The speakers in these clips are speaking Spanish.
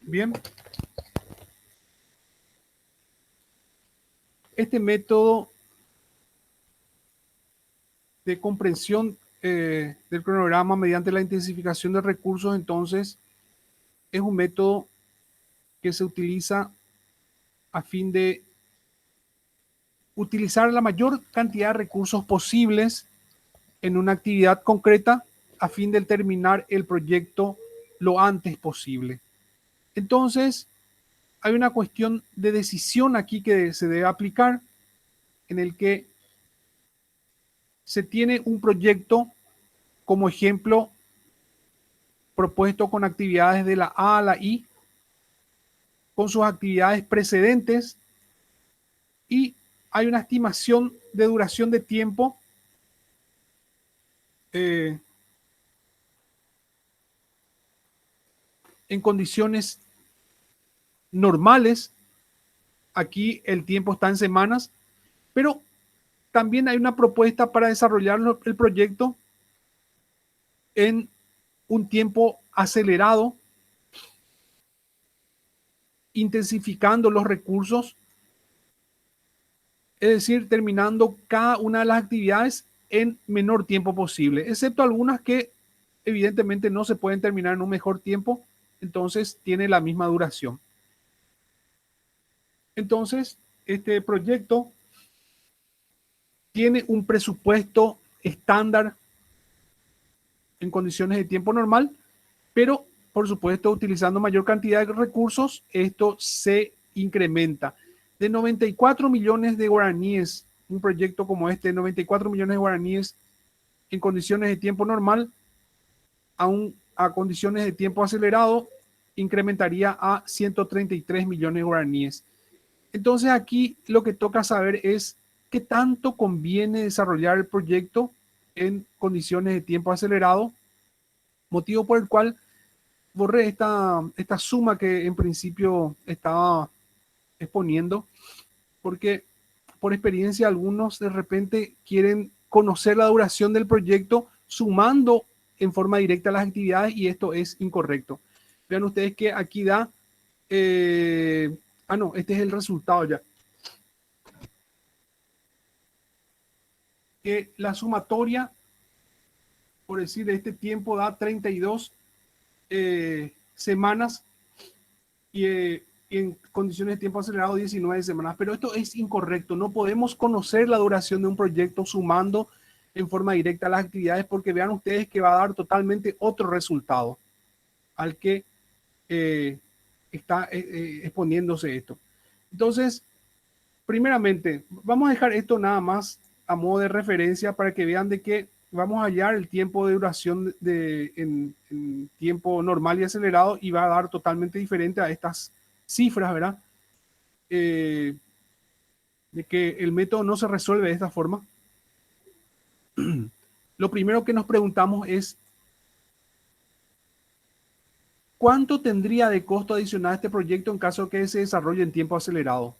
Bien. Este método de comprensión del cronograma mediante la intensificación de recursos, entonces, es un método que se utiliza a fin de utilizar la mayor cantidad de recursos posibles en una actividad concreta a fin de terminar el proyecto lo antes posible. Entonces, hay una cuestión de decisión aquí que se debe aplicar, en el que se tiene un proyecto como ejemplo propuesto con actividades de la A a la I, con sus actividades precedentes, y hay una estimación de duración de tiempo eh, en condiciones normales. Aquí el tiempo está en semanas, pero también hay una propuesta para desarrollar el proyecto en un tiempo acelerado, intensificando los recursos, es decir, terminando cada una de las actividades en menor tiempo posible, excepto algunas que evidentemente no se pueden terminar en un mejor tiempo, entonces tiene la misma duración. Entonces, este proyecto tiene un presupuesto estándar en condiciones de tiempo normal, pero por supuesto utilizando mayor cantidad de recursos, esto se incrementa. De 94 millones de guaraníes, un proyecto como este, 94 millones de guaraníes en condiciones de tiempo normal, a condiciones de tiempo acelerado, incrementaría a 133 millones de guaraníes. Entonces aquí lo que toca saber es qué tanto conviene desarrollar el proyecto en condiciones de tiempo acelerado, motivo por el cual borré esta suma que en principio estaba exponiendo, porque por experiencia algunos de repente quieren conocer la duración del proyecto sumando en forma directa las actividades, y esto es incorrecto. Vean ustedes que aquí da, no, este es el resultado ya. Que la sumatoria, por decir, de este tiempo da 32 semanas y en condiciones de tiempo acelerado 19 semanas. Pero esto es incorrecto. No podemos conocer la duración de un proyecto sumando en forma directa las actividades, porque vean ustedes que va a dar totalmente otro resultado al que está exponiéndose esto. Entonces, primeramente, vamos a dejar esto nada más a modo de referencia para que vean de que vamos a hallar el tiempo de duración en tiempo normal y acelerado, y va a dar totalmente diferente a estas cifras, ¿verdad? De que el método no se resuelve de esta forma. Lo primero que nos preguntamos es, ¿cuánto tendría de costo adicional este proyecto en caso de que se desarrolle en tiempo acelerado?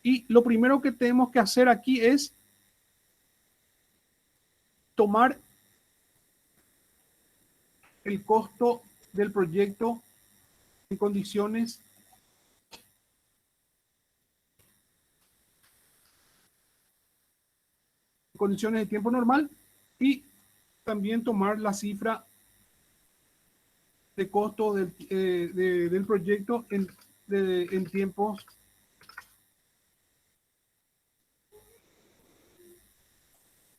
Y lo primero que tenemos que hacer aquí es tomar el costo del proyecto en condiciones de tiempo normal, y también tomar la cifra de costo del proyecto en tiempos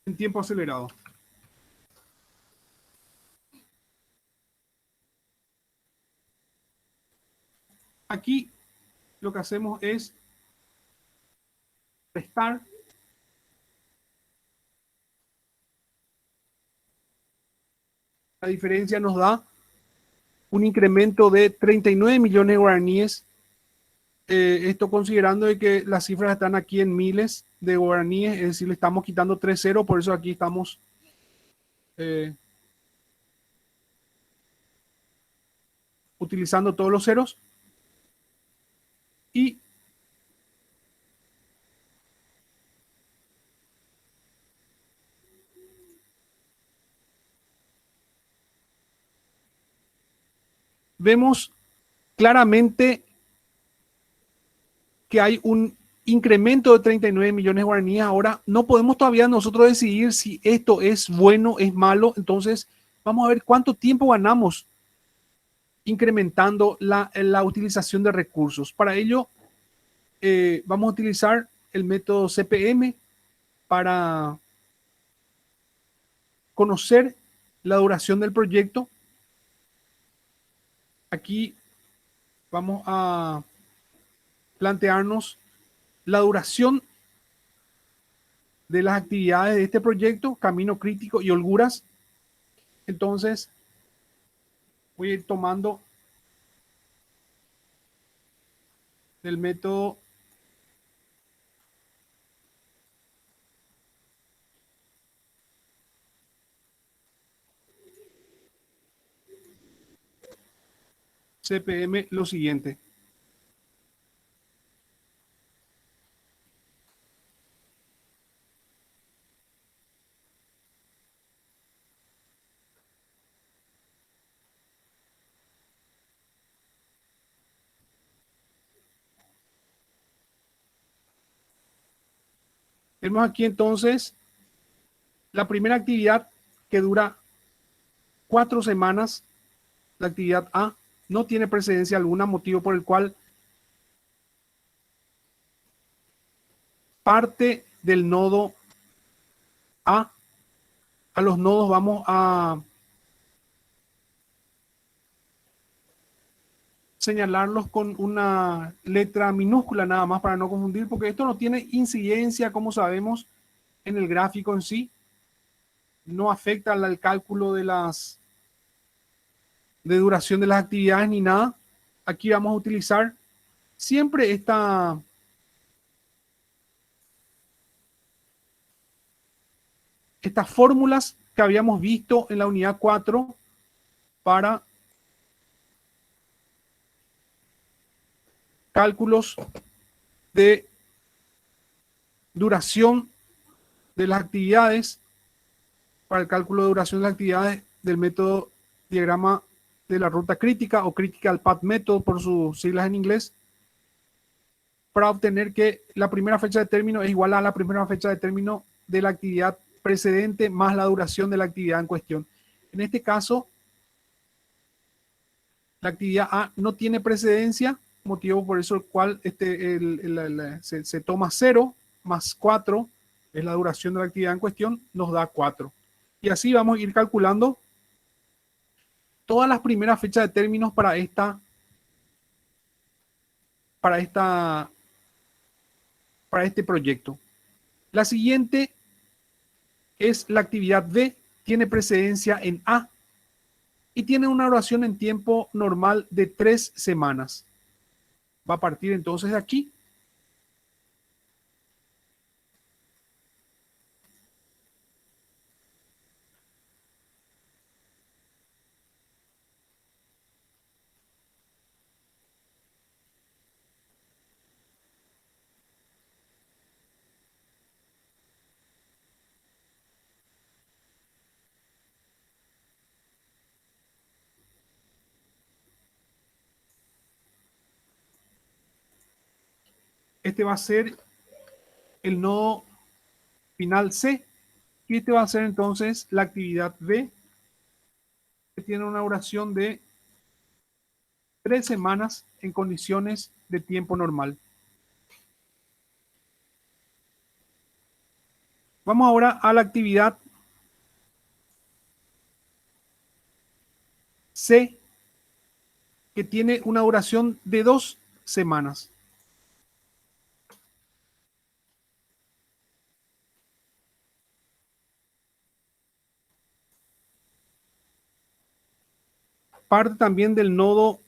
en tiempo acelerado. Aquí lo que hacemos es restar la diferencia, nos da un incremento de 39 millones de guaraníes. Esto considerando de que las cifras están aquí en miles de guaraníes, es decir, le estamos quitando 3 ceros, por eso aquí estamos utilizando todos los ceros. Y vemos claramente que hay un incremento de 39 millones de guaraníes. Ahora no podemos todavía nosotros decidir si esto es bueno, es malo. Entonces vamos a ver cuánto tiempo ganamos incrementando la utilización de recursos. Para ello, vamos a utilizar el método CPM para conocer la duración del proyecto. Aquí vamos a plantearnos la duración de las actividades de este proyecto, camino crítico y holguras. Entonces, voy a ir tomando del método CPM lo siguiente. Tenemos aquí entonces la primera actividad que dura 4 semanas. La actividad A no tiene precedencia alguna, motivo por el cual parte del nodo a los nodos vamos a señalarlos con una letra minúscula nada más para no confundir, porque esto no tiene incidencia, como sabemos, en el gráfico en sí. No afecta al cálculo de duración de las actividades ni nada. Aquí vamos a utilizar siempre estas fórmulas que habíamos visto en la unidad 4 para cálculos de duración de las actividades, para el cálculo de duración de las actividades del método diagrama de la ruta crítica o Critical Path Method por sus siglas en inglés, para obtener que la primera fecha de término es igual a la primera fecha de término de la actividad precedente más la duración de la actividad en cuestión. En este caso, la actividad A no tiene precedencia, motivo por eso el cual se toma 0 más 4, es la duración de la actividad en cuestión, nos da 4. Y así vamos a ir calculando todas las primeras fechas de términos para este proyecto. La siguiente es la actividad B, tiene precedencia en A y tiene una duración en tiempo normal de 3 semanas. Va a partir entonces de aquí. Este va a ser el nodo final C y este va a ser entonces la actividad B, que tiene una duración de 3 semanas en condiciones de tiempo normal. Vamos ahora a la actividad C, que tiene una duración de 2 semanas. Parte también del nodo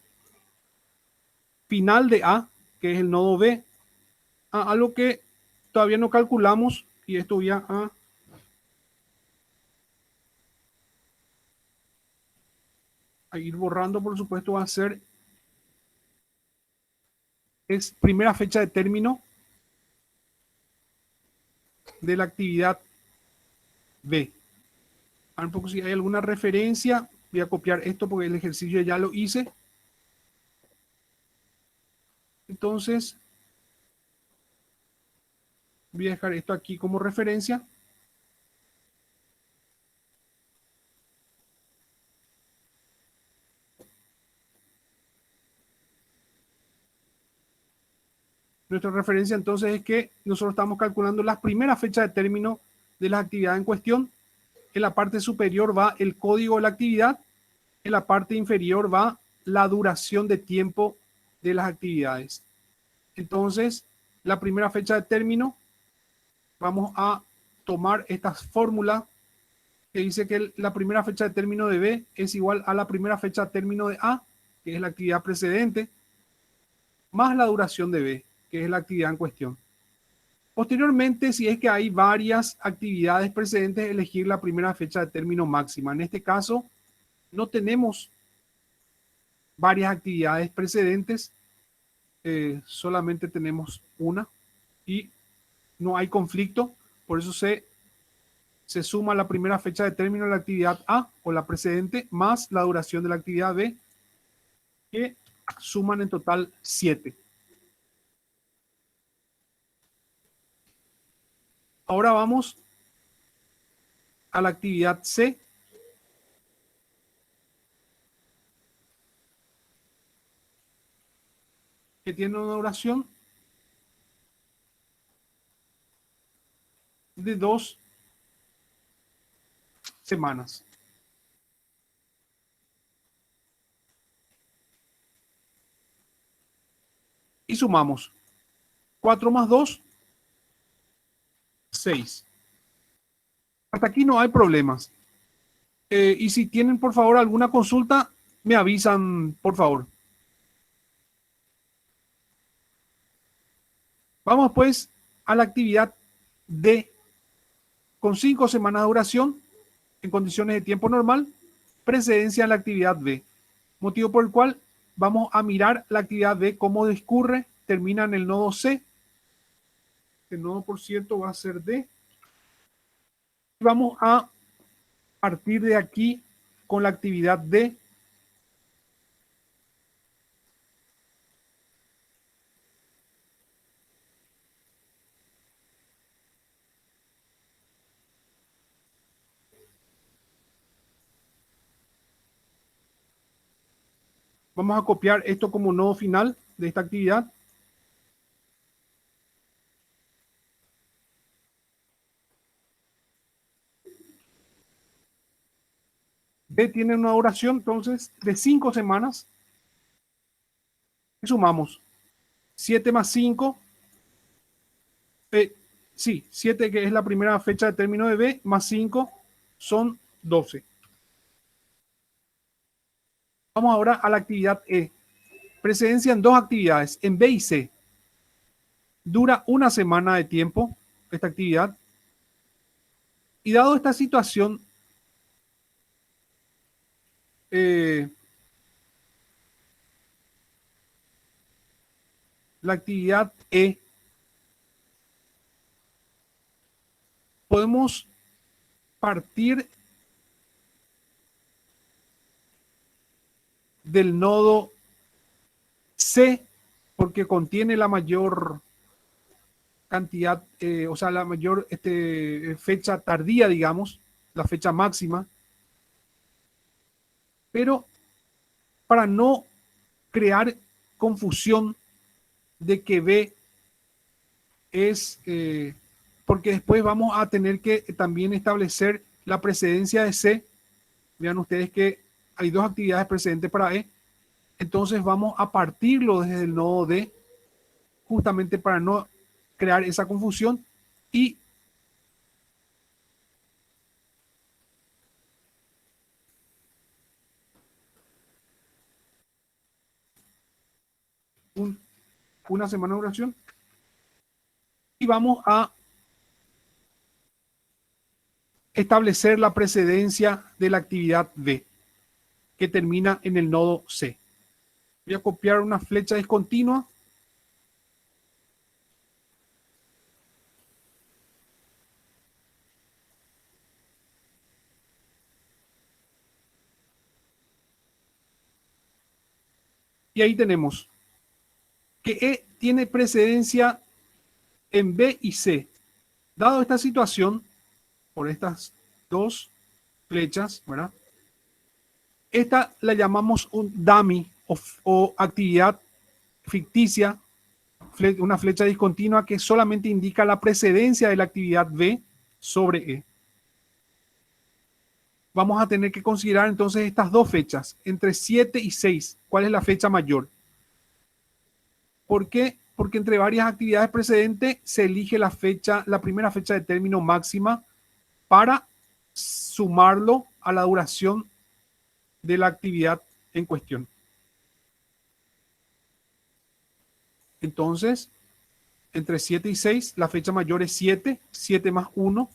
final de A, que es el nodo B, a algo que todavía no calculamos, y esto voy a ir borrando, por supuesto, va a ser es primera fecha de término de la actividad B. A ver un poco si hay alguna referencia. Voy a copiar esto porque el ejercicio ya lo hice. Entonces, voy a dejar esto aquí como referencia. Nuestra referencia entonces es que nosotros estamos calculando las primeras fechas de término de la actividad en cuestión. En la parte superior va el código de la actividad. En la parte inferior va la duración de tiempo de las actividades. Entonces, la primera fecha de término, vamos a tomar esta fórmula que dice que la primera fecha de término de B es igual a la primera fecha de término de A, que es la actividad precedente, más la duración de B, que es la actividad en cuestión. Posteriormente, si es que hay varias actividades precedentes, elegir la primera fecha de término máxima. En este caso, no tenemos varias actividades precedentes, solamente tenemos una y no hay conflicto, por eso se suma la primera fecha de término de la actividad A o la precedente más la duración de la actividad B, que suman en total 7. Ahora vamos a la actividad C, que tiene una duración de 2 semanas. Y sumamos 4 más 2, 6. Hasta aquí no hay problemas. Y si tienen, por favor, alguna consulta, me avisan, por favor. Vamos pues a la actividad D, con 5 semanas de duración, en condiciones de tiempo normal, precedencia en la actividad B. Motivo por el cual vamos a mirar la actividad B, cómo discurre, termina en el nodo C. El nodo, por cierto, va a ser D. Vamos a partir de aquí con la actividad D. Vamos a copiar esto como nodo final de esta actividad. D tiene una duración entonces de 5 semanas. Y sumamos 7 más 5. Sí, 7, que es la primera fecha de término de B, más 5 son 12. Vamos ahora a la actividad E. Precedencia en dos actividades, en B y C. Dura una semana de tiempo esta actividad. Y dado esta situación, eh, la actividad E, podemos partir del nodo C, porque contiene la mayor cantidad, o sea, la mayor fecha tardía, digamos, la fecha máxima. Pero para no crear confusión de que B es, porque después vamos a tener que también establecer la precedencia de C. Vean ustedes que hay dos actividades precedentes para E. Entonces vamos a partirlo desde el nodo D, justamente para no crear esa confusión. Y una semana de duración. Y vamos a establecer la precedencia de la actividad B, que termina en el nodo C. Voy a copiar una flecha discontinua. Y ahí tenemos que E tiene precedencia en B y C. Dado esta situación, por estas dos flechas, ¿verdad? Esta la llamamos un dummy o actividad ficticia, una flecha discontinua que solamente indica la precedencia de la actividad B sobre E. Vamos a tener que considerar entonces estas dos fechas, entre 7 y 6. ¿Cuál es la fecha mayor? ¿Por qué? Porque entre varias actividades precedentes se elige la fecha, la primera fecha de término máxima para sumarlo a la duración de la actividad en cuestión. Entonces, entre 7 y 6, la fecha mayor es 7. 7 más 1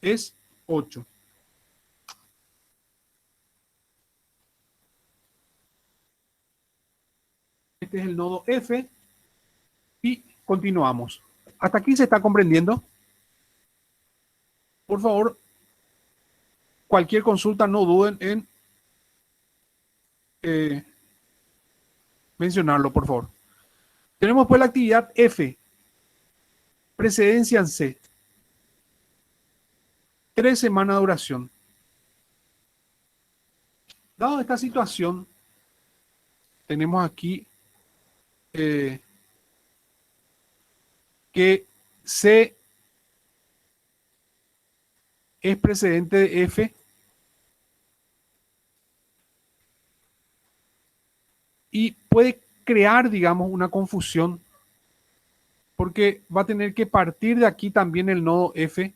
es 8. Este es el nodo F y continuamos. ¿Hasta aquí se está comprendiendo? Por favor, cualquier consulta no duden en mencionarlo, por favor. Tenemos pues la actividad F, precedencia en C, 3 semanas de duración. Dado esta situación, tenemos aquí que C es precedente de F y puede crear, digamos, una confusión porque va a tener que partir de aquí también el nodo F.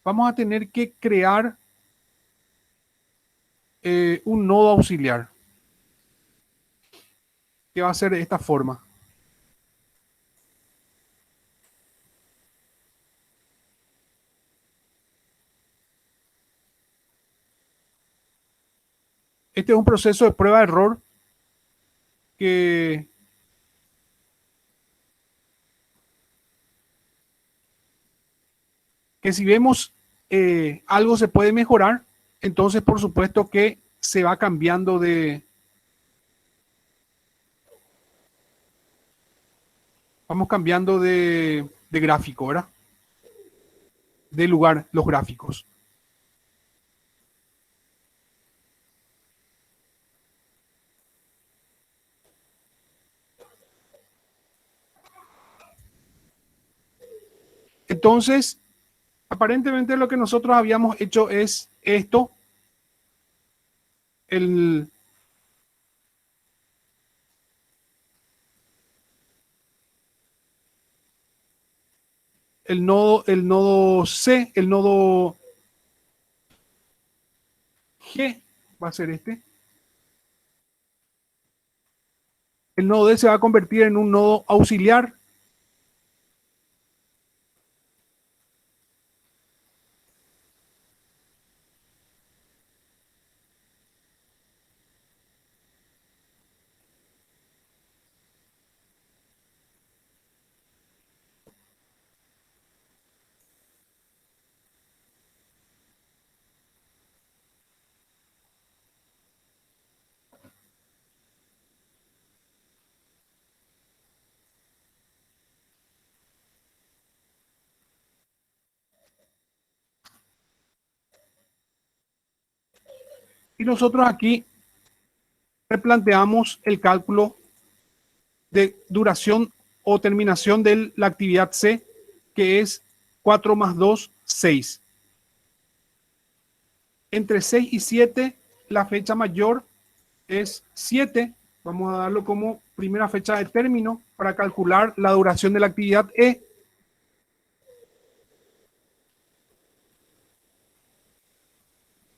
Vamos a tener que crear un nodo auxiliar que va a ser de esta forma. Este es un proceso de prueba de error que si vemos algo se puede mejorar, entonces por supuesto que se va cambiando vamos cambiando de gráfico, ¿verdad? De lugar los gráficos. Entonces, aparentemente lo que nosotros habíamos hecho es esto, el, el nodo C, el nodo G va a ser este. El nodo D se va a convertir en un nodo auxiliar. Y nosotros aquí replanteamos el cálculo de duración o terminación de la actividad C, que es 4 más 2, 6. Entre 6 y 7, la fecha mayor es 7. Vamos a darlo como primera fecha de término para calcular la duración de la actividad E.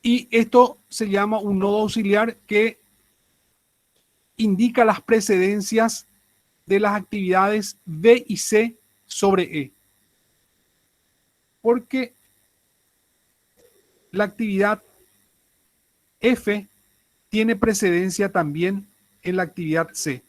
Y esto se llama un nodo auxiliar que indica las precedencias de las actividades B y C sobre E. Porque la actividad F tiene precedencia también en la actividad C.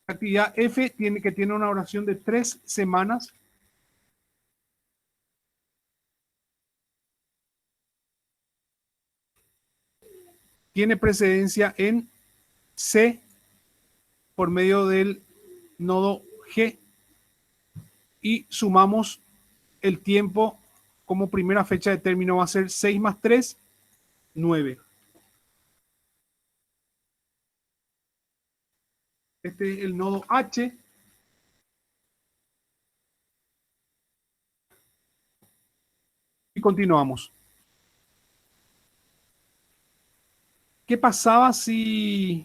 La actividad F tiene una duración de 3 semanas tiene precedencia en C por medio del nodo G y sumamos el tiempo como primera fecha de término va a ser 6 más 3, 9. Este es el nodo H. Y continuamos. ¿Qué pasaba si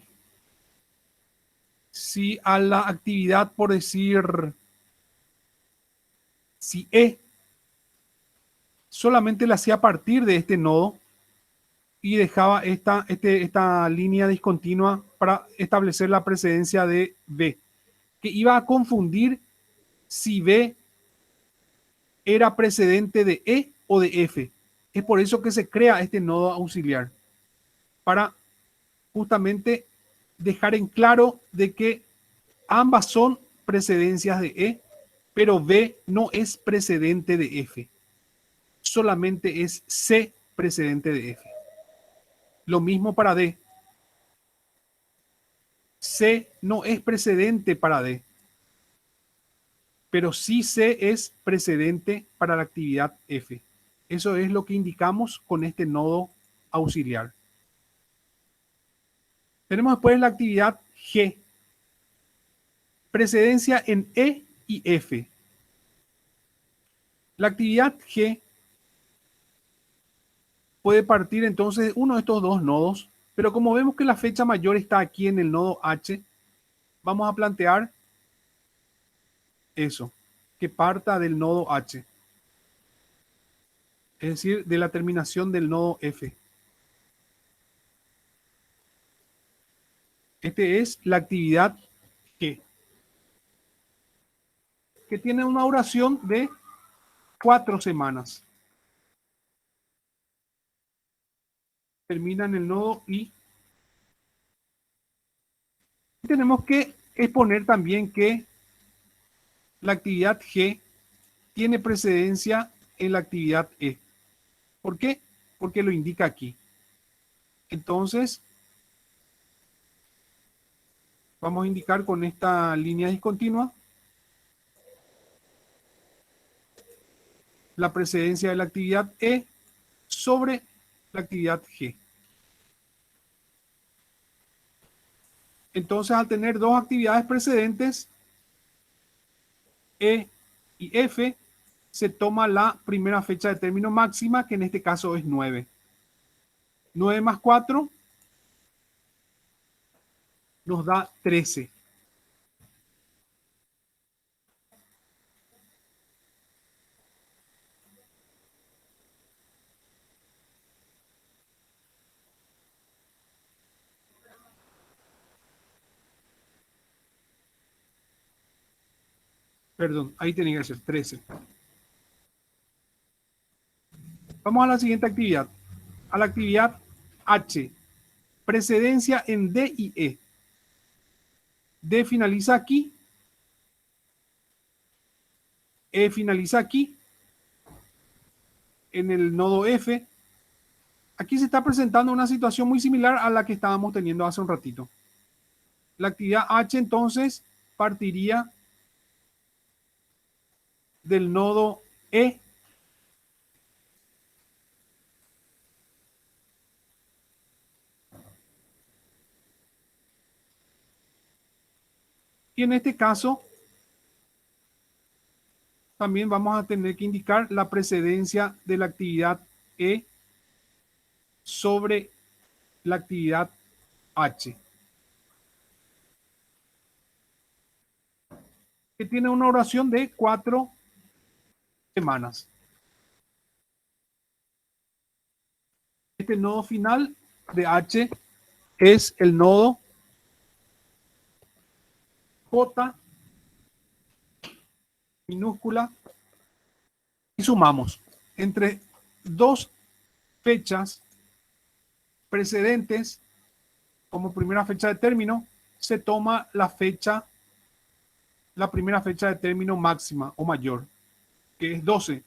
a la actividad, por decir, si E solamente la hacía a partir de este nodo y dejaba esta línea discontinua para establecer la precedencia de B, que iba a confundir si B era precedente de E o de F? Es por eso que se crea este nodo auxiliar, para justamente dejar en claro de que ambas son precedencias de E, pero B no es precedente de F. Solamente es C precedente de F. Lo mismo para D. C no es precedente para D, pero sí C es precedente para la actividad F. Eso es lo que indicamos con este nodo auxiliar. Tenemos después la actividad G. Precedencia en E y F. La actividad G puede partir entonces de uno de estos dos nodos, pero como vemos que la fecha mayor está aquí en el nodo H, vamos a plantear eso, que parta del nodo H, es decir, de la terminación del nodo F. Este es la actividad G, que tiene una duración de 4 semanas. Termina en el nodo I. Tenemos que exponer también que la actividad G tiene precedencia en la actividad E. ¿Por qué? Porque lo indica aquí. Entonces, vamos a indicar con esta línea discontinua la precedencia de la actividad E sobre la actividad G. Entonces, al tener dos actividades precedentes, E y F, se toma la primera fecha de término máxima, que en este caso es 9. 9 más 4 nos da 13. Perdón, ahí tenía que ser 13. Vamos a la siguiente actividad. A la actividad H. Precedencia en D y E. D finaliza aquí. E finaliza aquí. En el nodo F. Aquí se está presentando una situación muy similar a la que estábamos teniendo hace un ratito. La actividad H entonces partiría del nodo E. Y en este caso, también vamos a tener que indicar la precedencia de la actividad E sobre la actividad H, que tiene una duración de 4 semanas. Este nodo final de H es el nodo J minúscula y sumamos entre dos fechas precedentes como primera fecha de término, se toma la primera fecha de término máxima o mayor, que es 12.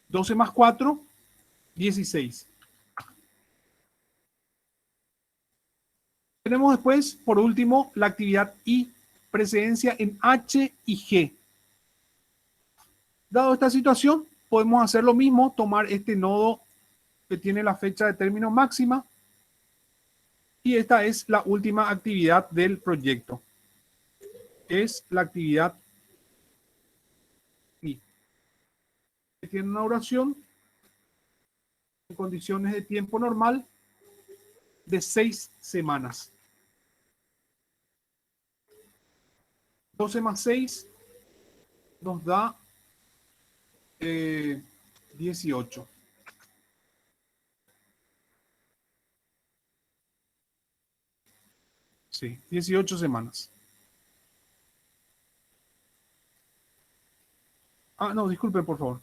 12 más 4, 16. Tenemos después, por último, la actividad I, precedencia en H y G. Dado esta situación, podemos hacer lo mismo, tomar este nodo que tiene la fecha de término máxima, y esta es la última actividad del proyecto. Es la actividad I. Tiene una duración en condiciones de tiempo normal de 6 semanas. 12 más 6 nos da 18. Sí, 18 semanas. Ah, no, disculpe, por favor.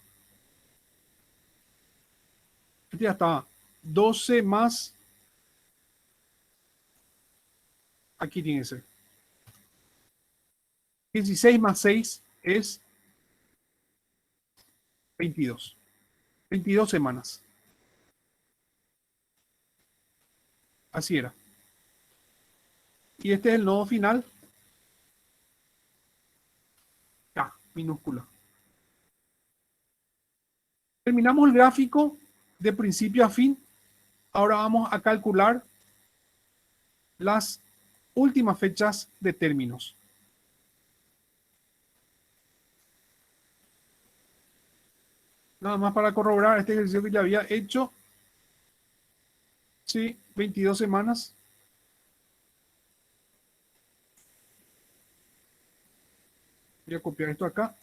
Este ya está. 12 más. Aquí tiene que ser. 16 más 6 es 22. 22 semanas. Así era. Y este es el nodo final. K, minúscula. Terminamos el gráfico de principio a fin. Ahora vamos a calcular las últimas fechas de términos. Nada más para corroborar este ejercicio que ya había hecho. Sí, 22 semanas. Voy a copiar esto acá.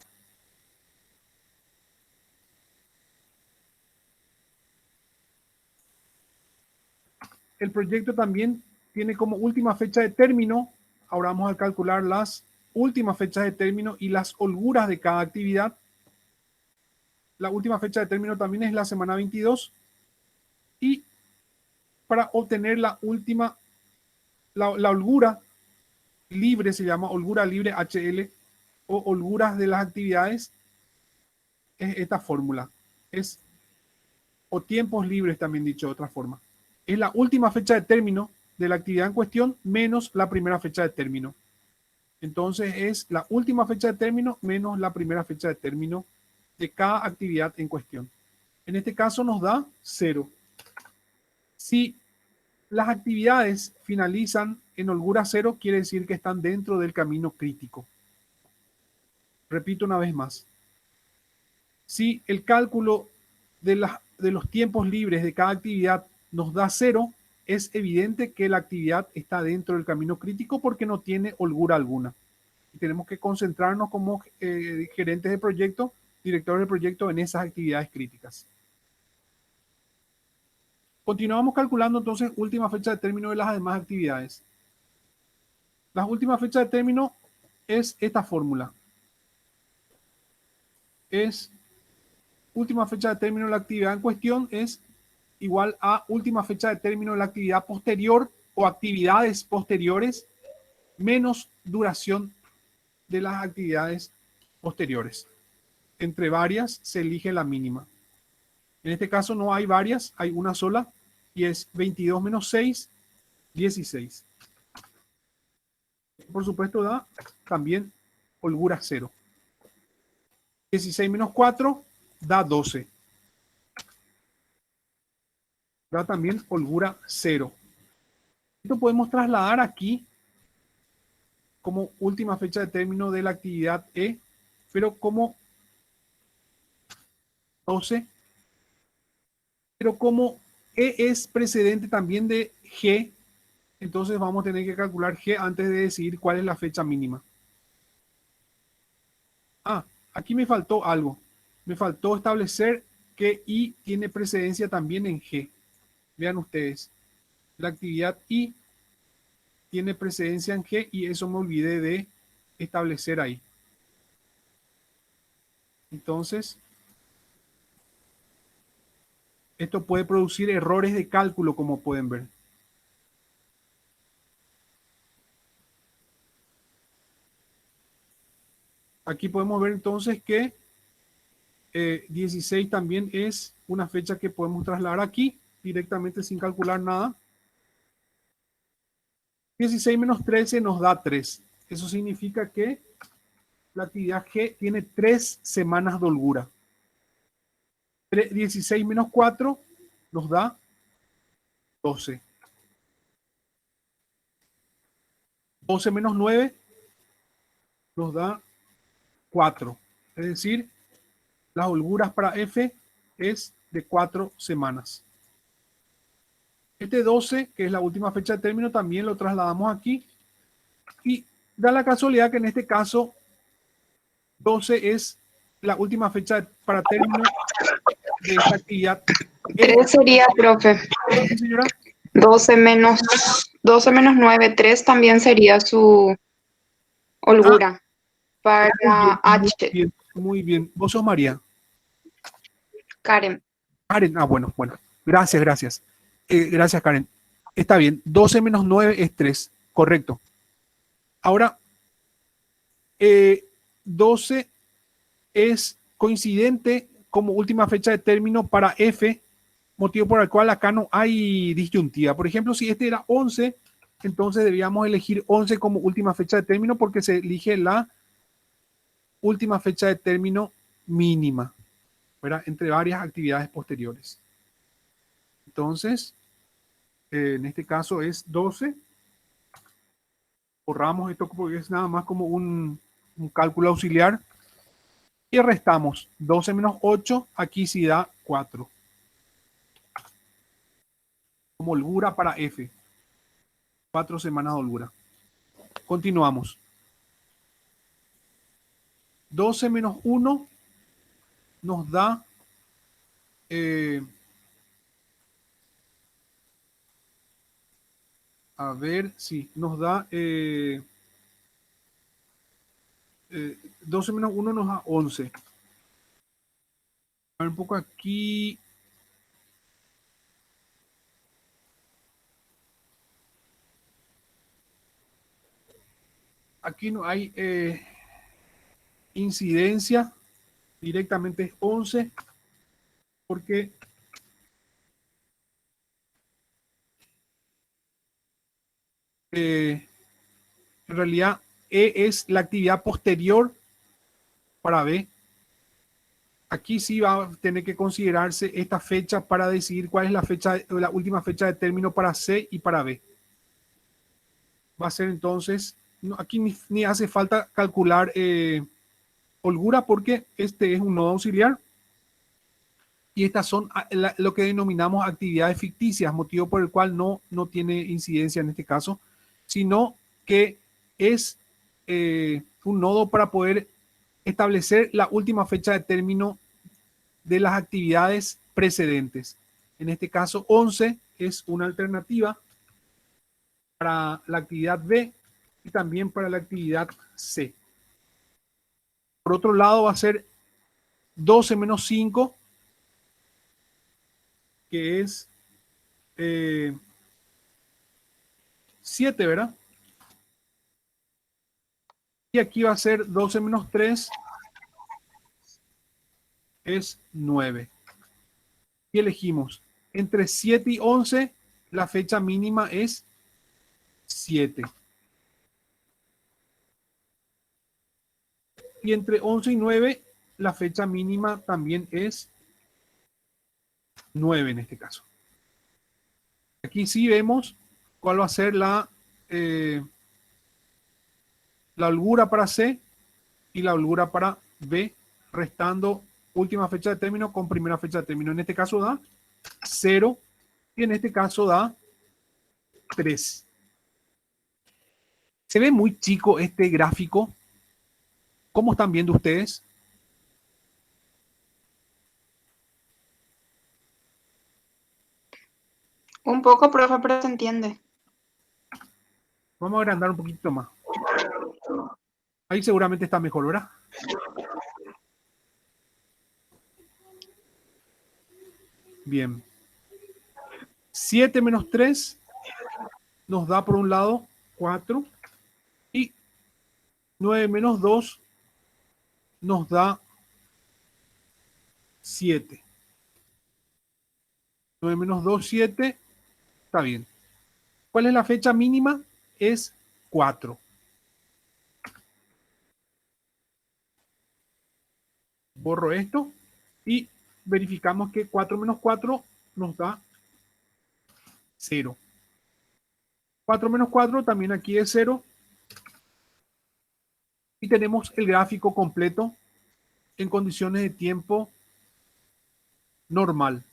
El proyecto también tiene como última fecha de término. Ahora vamos a calcular las últimas fechas de término y las holguras de cada actividad. La última fecha de término también es la semana 22. Y para obtener la última, la holgura libre, se llama holgura libre HL, o holguras de las actividades, es esta fórmula. O tiempos libres, también dicho de otra forma. Es la última fecha de término de la actividad en cuestión menos la primera fecha de término. Entonces es la última fecha de término menos la primera fecha de término de cada actividad en cuestión. En este caso nos da 0. Si las actividades finalizan en holgura 0, quiere decir que están dentro del camino crítico. Repito una vez más. Si el cálculo de los tiempos libres de cada actividad nos da 0, es evidente que la actividad está dentro del camino crítico porque no tiene holgura alguna. Y tenemos que concentrarnos como gerentes de proyecto, directores de proyecto, en esas actividades críticas. Continuamos calculando entonces última fecha de término de las demás actividades. La última fecha de término es esta fórmula. Es última fecha de término de la actividad en cuestión es igual a última fecha de término de la actividad posterior o actividades posteriores menos duración de las actividades posteriores. Entre varias se elige la mínima. En este caso no hay varias, hay una sola y es 22 menos 6, 16. Por supuesto da también holgura 0. 16 menos 4 da 12. Da también holgura 0. Esto podemos trasladar aquí como última fecha de término de la actividad E, pero como 12. Pero como E es precedente también de G, entonces vamos a tener que calcular G antes de decidir cuál es la fecha mínima. Ah, aquí me faltó algo. Me faltó establecer que I tiene precedencia también en G. Vean ustedes. La actividad I tiene precedencia en G y eso me olvidé de establecer ahí. Entonces, esto puede producir errores de cálculo, como pueden ver. Aquí podemos ver entonces que 16 también es una fecha que podemos trasladar aquí directamente sin calcular nada. 16 menos 13 nos da 3. Eso significa que la actividad G tiene 3 semanas de holgura. 16 menos 4 nos da 12. 12 menos 9 nos da 4. Es decir, las holguras para F es de 4 semanas. Este 12, que es la última fecha de término, también lo trasladamos aquí. Y da la casualidad que en este caso 12 es la última fecha para término de esta actividad. 3 sería, profe. ¿Sí, señora? 12 menos 9, 3 también sería su holgura para Muy H. bien, muy bien. ¿Vos sos María? Karen. Karen, bueno. Gracias. Gracias, Karen. Está bien. 12 menos 9 es 3. Correcto. Ahora, 12 es coincidente como última fecha de término para F, motivo por el cual acá no hay disyuntiva. Por ejemplo, si este era 11, entonces debíamos elegir 11 como última fecha de término porque se elige la última fecha de término mínima, ¿verdad? Entre varias actividades posteriores. Entonces, en este caso es 12. Borramos esto porque es nada más como un cálculo auxiliar. Y restamos 12 menos 8, aquí sí da 4. Como holgura para F. 4 semanas de holgura. Continuamos. 12 menos 1 nos da a ver, sí, nos da 12 menos 1 nos da 11. A ver un poco aquí. Aquí no hay incidencia. Directamente es 11. Porque en realidad E es la actividad posterior para B. Aquí sí va a tener que considerarse esta fecha para decidir cuál es la última fecha de término para C y para B. Va a ser entonces, aquí ni hace falta calcular holgura porque este es un nodo auxiliar y estas son lo que denominamos actividades ficticias, motivo por el cual no tiene incidencia en este caso, sino que es un nodo para poder establecer la última fecha de término de las actividades precedentes. En este caso, 11 es una alternativa para la actividad B y también para la actividad C. Por otro lado, va a ser 12 menos 5, que es 7, ¿verdad? Y aquí va a ser 12 menos 3, es 9. Y elegimos entre 7 y 11, la fecha mínima es 7. Y entre 11 y 9, la fecha mínima también es 9 en este caso. Aquí sí vemos cuál va a ser la holgura para C y la holgura para B, restando última fecha de término con primera fecha de término. En este caso da 0 y en este caso da 3. Se ve muy chico este gráfico. ¿Cómo están viendo ustedes? Un poco, profe, pero se entiende. Vamos a agrandar un poquito más. Ahí seguramente está mejor, ¿verdad? Bien. 7 menos 3 nos da por un lado 4 y 9 menos 2 nos da 7. 9 menos 2, 7. Está bien. ¿Cuál es la fecha mínima? es 4. Borro esto y verificamos que 4 menos 4 nos da 0. 4 menos 4 también aquí es 0. Y tenemos el gráfico completo en condiciones de tiempo normal.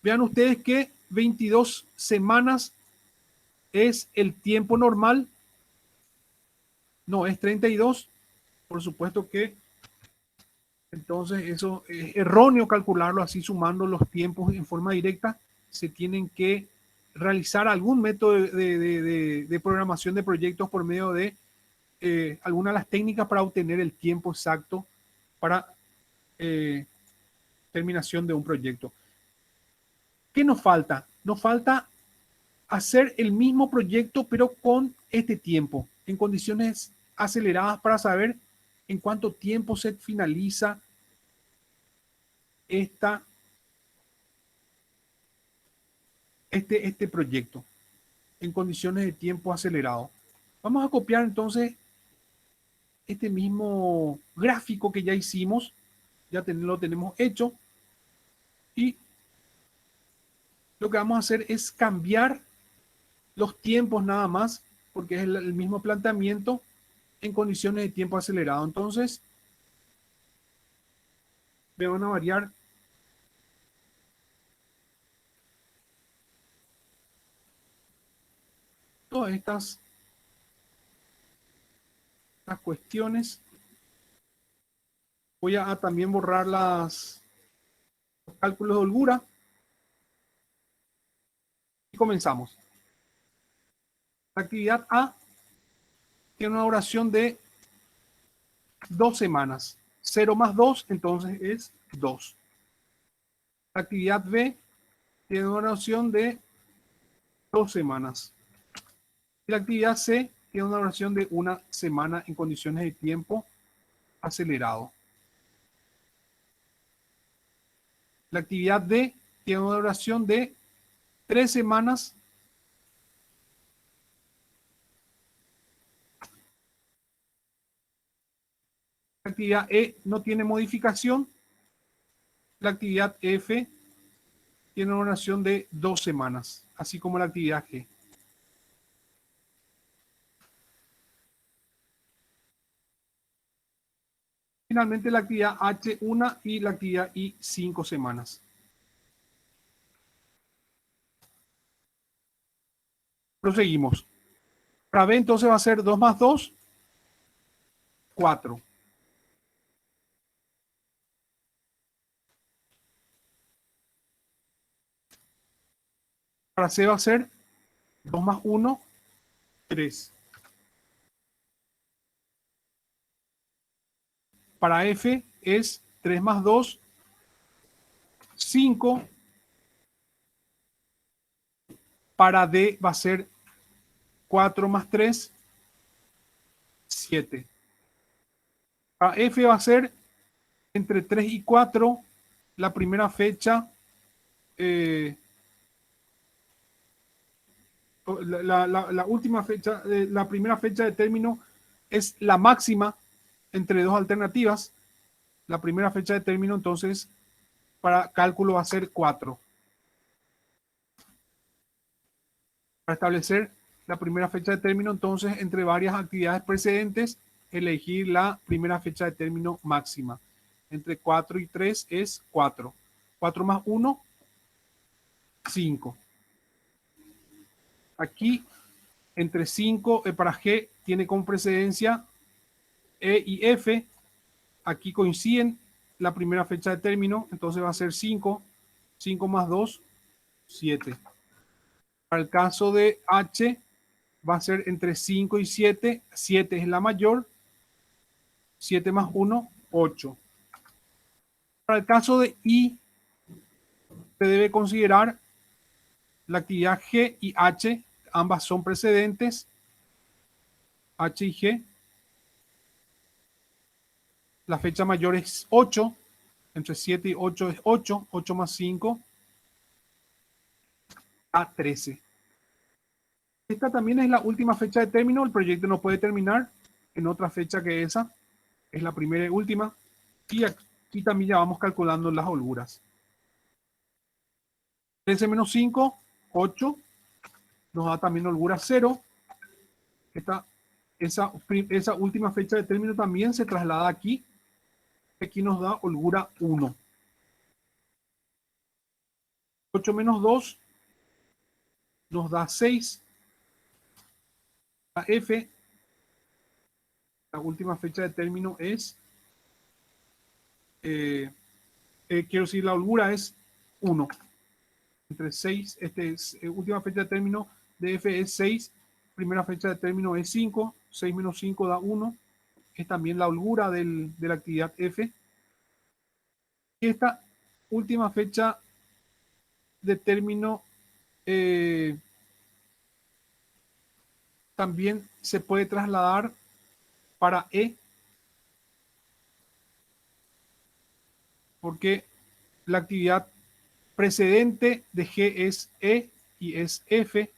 Vean ustedes que 22 semanas es el tiempo normal. No, es 32. Por supuesto que entonces eso es erróneo calcularlo así sumando los tiempos en forma directa. Se tienen que realizar algún método de programación de proyectos por medio de algunas de las técnicas para obtener el tiempo exacto para terminación de un proyecto. ¿Qué nos falta? Nos falta hacer el mismo proyecto pero con este tiempo, en condiciones aceleradas para saber en cuánto tiempo se finaliza este proyecto, en condiciones de tiempo acelerado. Vamos a copiar entonces este mismo gráfico que ya hicimos, ya lo tenemos hecho, y lo que vamos a hacer es cambiar los tiempos nada más, porque es el mismo planteamiento en condiciones de tiempo acelerado. Entonces, me van a variar todas estas cuestiones. Voy a también borrar los cálculos de holgura. Y comenzamos. La actividad A tiene una duración de 2 semanas. 0 más 2, entonces es 2. La actividad B tiene una duración de 2 semanas. Y la actividad C tiene una duración de 1 semana en condiciones de tiempo acelerado. La actividad D tiene una duración de 3 semanas. La actividad E no tiene modificación. La actividad F tiene una duración de 2 semanas, así como la actividad G. Finalmente la actividad H 1 y la actividad I 5 semanas. Proseguimos. Para B entonces va a ser 2 más 2, 4. Para C va a ser 2 más 1, 3. Para F es 3 más 2, 5. Para D va a ser 4 más 3, 7. Para F va a ser entre 3 y 4, la primera fecha, la última fecha, la primera fecha de término es la máxima entre dos alternativas. La primera fecha de término entonces para cálculo va a ser 4. Para establecer la primera fecha de término, entonces, entre varias actividades precedentes, elegir la primera fecha de término máxima. Entre 4 y 3 es 4. 4 más 1, 5. Aquí, entre 5, para G, tiene como precedencia E y F. Aquí coinciden la primera fecha de término, entonces va a ser 5. 5 más 2, 7. Para el caso de H, va a ser entre 5 y 7. 7 es la mayor. 7 más 1, 8. Para el caso de I, se debe considerar la actividad G y H. Ambas son precedentes. H y G. La fecha mayor es 8. Entre 7 y 8 es 8. 8 más 5 a 13. Esta también es la última fecha de término. El proyecto no puede terminar en otra fecha que esa. Es la primera y última. Y aquí también ya vamos calculando las holguras. 13 menos 5, 8. Nos da también holgura 0. Esa última fecha de término también se traslada aquí. Aquí nos da holgura 1. 8 menos 2 nos da 6. La F, la última fecha de término es, quiero decir, la holgura es 1. Entre 6, última fecha de término de F es 6. Primera fecha de término es 5. 6 menos 5 da 1. Es también la holgura de la actividad F. Y esta última fecha de término también se puede trasladar para E, porque la actividad precedente de G es E y es F.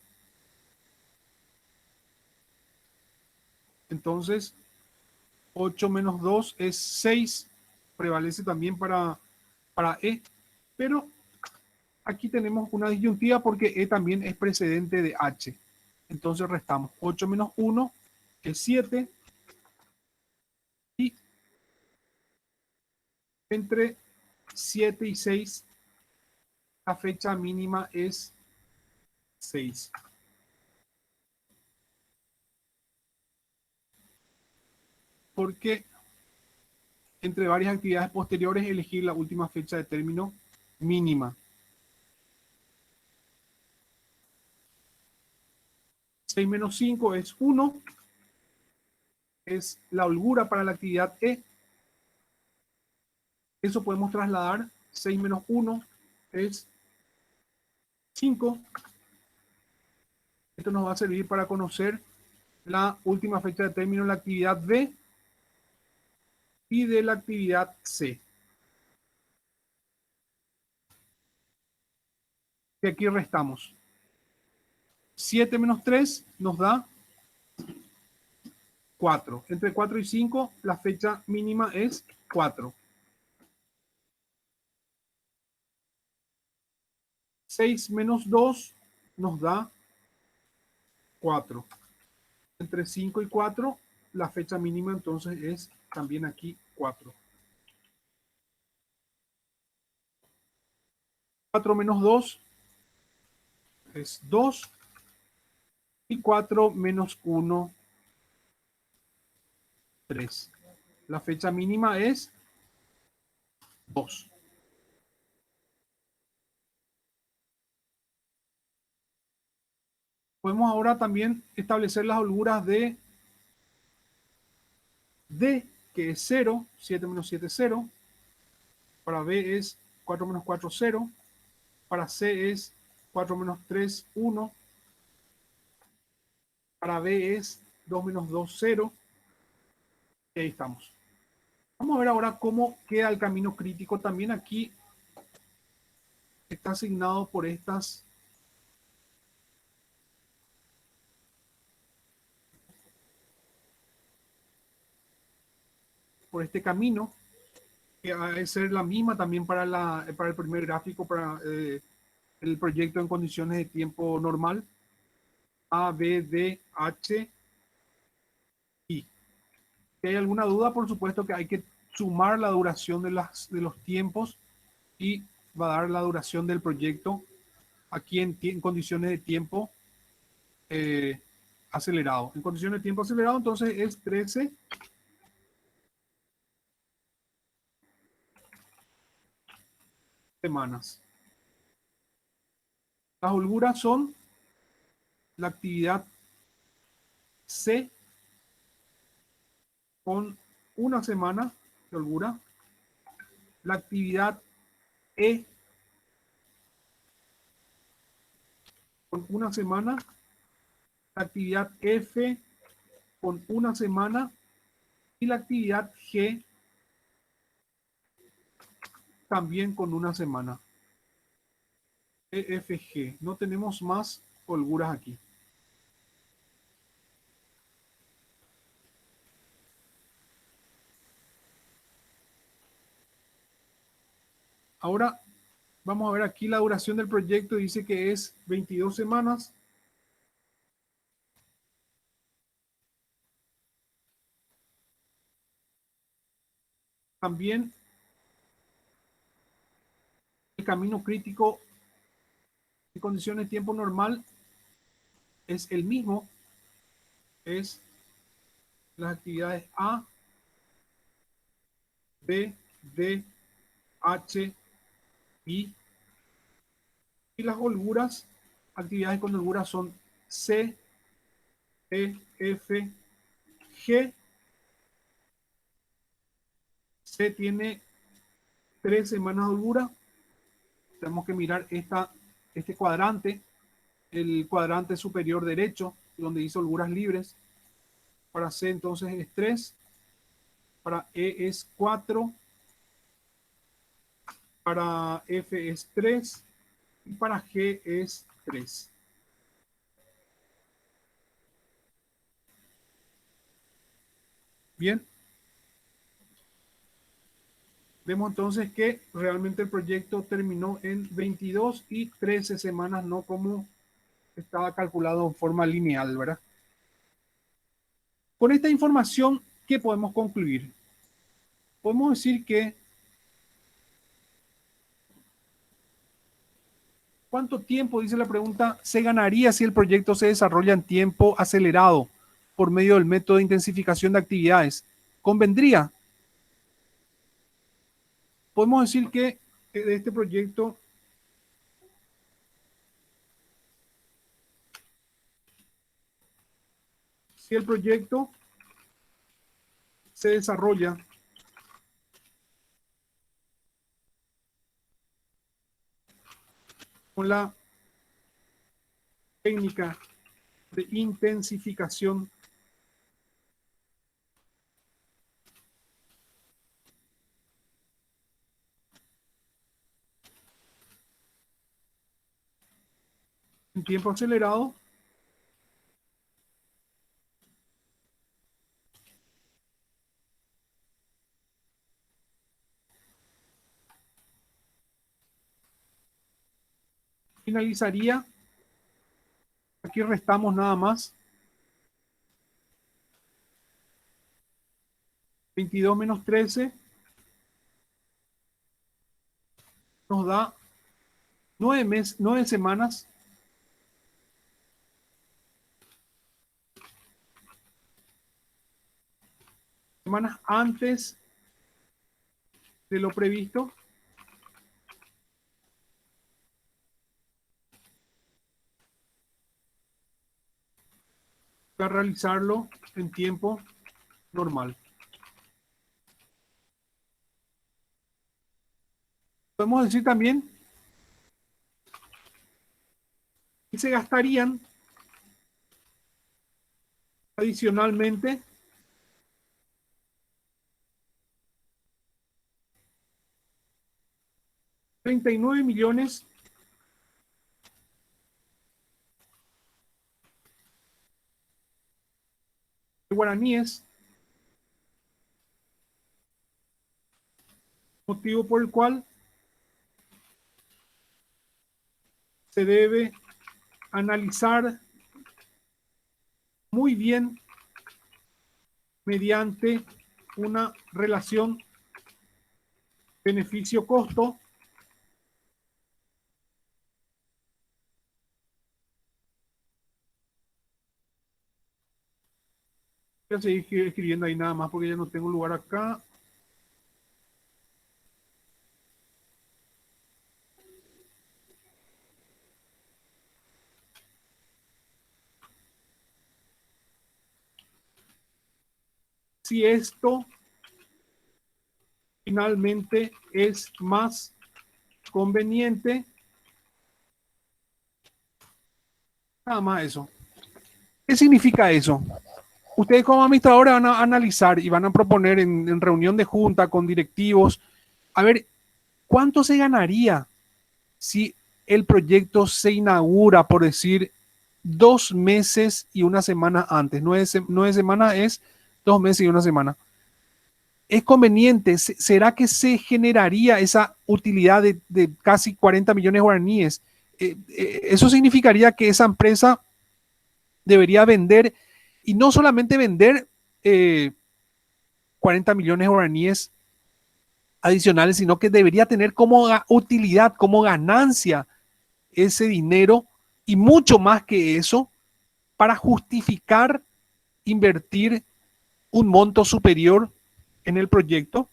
Entonces, 8 menos 2 es 6. Prevalece también para E. Pero aquí tenemos una disyuntiva porque E también es precedente de H. Entonces restamos 8 menos 1 es 7. Y entre 7 y 6, la fecha mínima es 6. Porque entre varias actividades posteriores elegir la última fecha de término mínima. 6 menos 5 es 1. Es la holgura para la actividad E. Eso podemos trasladar. 6 menos 1 es 5. Esto nos va a servir para conocer la última fecha de término de la actividad B y de la actividad C. Y aquí restamos. 7 menos 3 nos da 4. Entre 4 y 5, la fecha mínima es 4. 6 menos 2 nos da 4. Entre 5 y 4, la fecha mínima entonces es también aquí 4. 4 menos 2 es 2. Y 4 menos 1, 3. La fecha mínima es 2. Podemos ahora también establecer las holguras de D, que es 0. 7 menos 7 es 0. Para B es 4 menos 4, 0. Para C es 4 menos 3, 1. Para B es 2 menos 2, 0. Y ahí estamos. Vamos a ver ahora cómo queda el camino crítico. También aquí está asignado por estas por este camino, que va a ser la misma también para el primer gráfico, para el proyecto en condiciones de tiempo normal. A, B, D, H, I. Si hay alguna duda, por supuesto que hay que sumar la duración de los tiempos y va a dar la duración del proyecto aquí en condiciones de tiempo acelerado. En condiciones de tiempo acelerado, entonces es 13 semanas. Las holguras son la actividad C con una semana de holgura, la actividad E con una semana, la actividad F con una semana y la actividad G también con una semana. EFG. No tenemos más holguras aquí. Ahora vamos a ver aquí la duración del proyecto. Dice que es 22 semanas. También el camino crítico en condiciones de tiempo normal es el mismo. Es las actividades A, B, D, H, I. Y las holguras, actividades con holguras son C, E, F, G. C tiene 3 semanas de holgura. Tenemos que mirar este cuadrante, el cuadrante superior derecho, donde dice holguras libres. Para C entonces es 3, para E es 4, para F es 3 y para G es 3. Bien. Vemos entonces que realmente el proyecto terminó en 22 y 13 semanas, no como estaba calculado en forma lineal, ¿verdad? Con esta información, ¿qué podemos concluir? Podemos decir que ¿cuánto tiempo, dice la pregunta, se ganaría si el proyecto se desarrolla en tiempo acelerado por medio del método de intensificación de actividades? ¿Convendría? Podemos decir que de este proyecto si el proyecto se desarrolla con la técnica de intensificación en tiempo acelerado, finalizaría, aquí restamos nada más, 22 menos 13 nos da 9 semanas antes de lo previsto. Para realizarlo en tiempo normal. Podemos decir también que se gastarían adicionalmente $39 millones de guaraníes, motivo por el cual se debe analizar muy bien mediante una relación beneficio-costo voy a seguir escribiendo ahí nada más porque ya no tengo lugar acá. Si esto finalmente es más conveniente, nada más eso. ¿Qué significa eso? Ustedes como administradores van a analizar y van a proponer en reunión de junta con directivos, a ver, ¿cuánto se ganaría si el proyecto se inaugura, por decir, 2 meses y una semana antes? 9 semanas es 2 meses y una semana. ¿Es conveniente? ¿Será que se generaría esa utilidad de casi 40 millones de guaraníes? Eso significaría que esa empresa debería vender, y no solamente vender 40 millones de guaraníes adicionales, sino que debería tener como utilidad, como ganancia ese dinero y mucho más que eso para justificar invertir un monto superior en el proyecto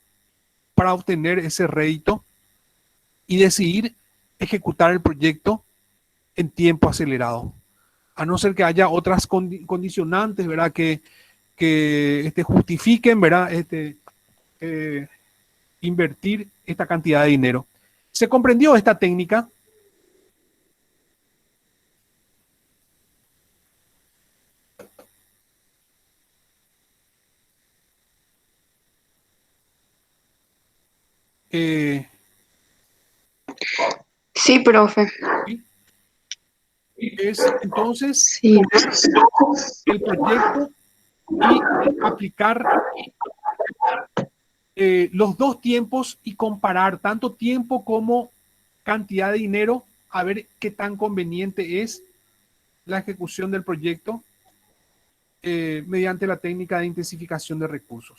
para obtener ese rédito y decidir ejecutar el proyecto en tiempo acelerado. A no ser que haya otras condicionantes, ¿verdad? Que justifiquen, ¿verdad? Eh, invertir esta cantidad de dinero. ¿Se comprendió esta técnica? Eh, Sí, profe. es entonces Sí. el proyecto y aplicar los dos tiempos y comparar tanto tiempo como cantidad de dinero, a ver qué tan conveniente es la ejecución del proyecto mediante la técnica de intensificación de recursos.